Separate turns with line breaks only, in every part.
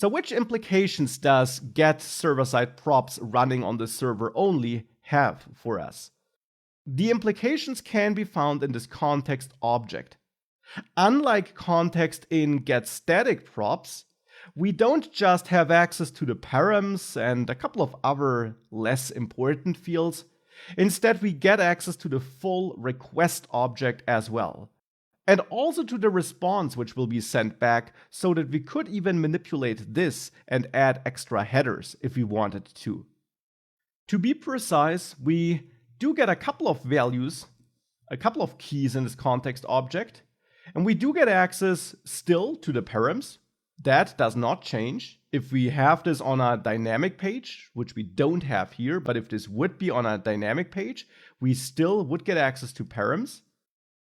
So which implications does getServerSideProps running on the server only have for us? The implications can be found in this context object. Unlike context in getStaticProps, we don't just have access to the params and a couple of other less important fields. Instead, we get access to the full request object as well. And also to the response which will be sent back, so that we could even manipulate this and add extra headers if we wanted to. To be precise, we do get a couple of values, a couple of keys in this context object, and we do get access still to the params. That does not change. If we have this on a dynamic page, which we don't have here, but if this would be on a dynamic page, we still would get access to params.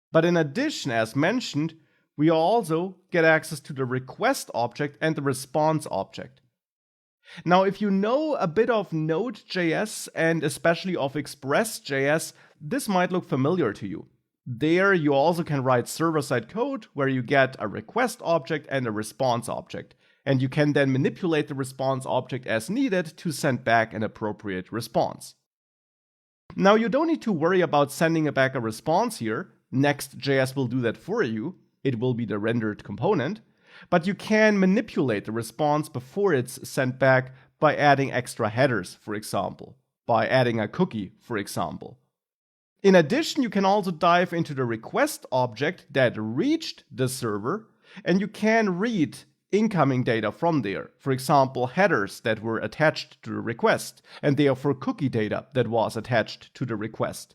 But in addition, as mentioned, we also get access to the request object and the response object. Now, if you know a bit of Node.js and especially of Express.js, this might look familiar to you. There, you also can write server-side code where you get a request object and a response object. And you can then manipulate the response object as needed to send back an appropriate response. Now, you don't need to worry about sending back a response here. Next.js will do that for you. It will be the rendered component. But you can manipulate the response before it's sent back by adding extra headers, for example, by adding a cookie, for example. In addition, you can also dive into the request object that reached the server, and you can read incoming data from there. For example, headers that were attached to the request, and therefore cookie data that was attached to the request.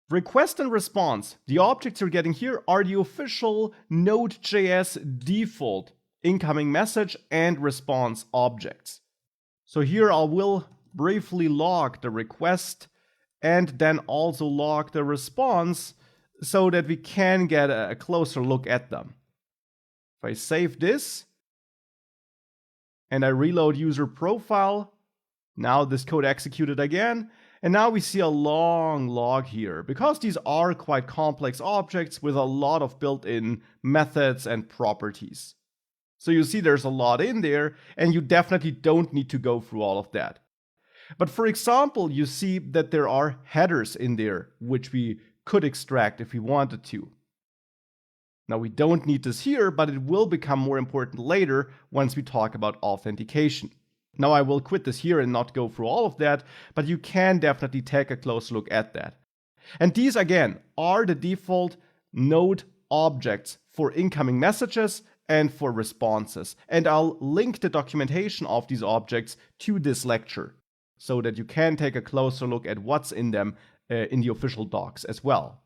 Request and response, the objects you're getting here are the official Node.js default incoming message and response objects. So here I will briefly log the request and then also log the response so that we can get a closer look at them. If I save this and I reload user profile, now this code executed again. And now we see a long log here, because these are quite complex objects with a lot of built-in methods and properties. So you see there's a lot in there, and you definitely don't need to go through all of that. But for example, you see that there are headers in there, which we could extract if we wanted to. Now we don't need this here, but it will become more important later once we talk about authentication. Now I will quit this here and not go through all of that, but you can definitely take a close look at that. And these again are the default Node objects for incoming messages and for responses. And I'll link the documentation of these objects to this lecture so that you can take a closer look at what's in them in the official docs as well.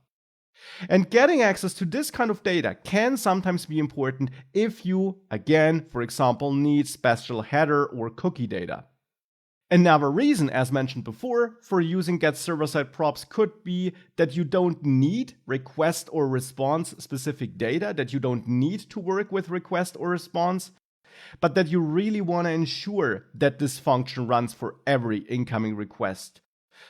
And getting access to this kind of data can sometimes be important if you, again, for example, need special header or cookie data. Another reason, as mentioned before, for using getServerSideProps could be that you don't need request or response specific data, that you don't need to work with request or response, but that you really want to ensure that this function runs for every incoming request,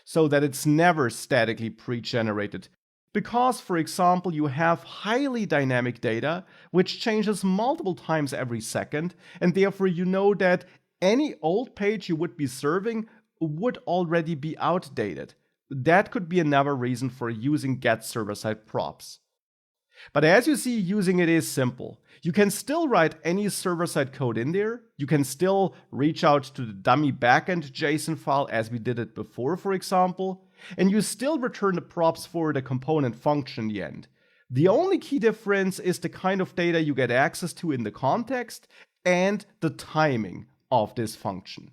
so that it's never statically pre-generated. Because, for example, you have highly dynamic data, which changes multiple times every second, and therefore you know that any old page you would be serving would already be outdated. That could be another reason for using getServerSideProps. But as you see, using it is simple. You can still write any server-side code in there. You can still reach out to the dummy backend JSON file as we did it before, for example. And you still return the props for the component function in the end. The only key difference is the kind of data you get access to in the context and the timing of this function.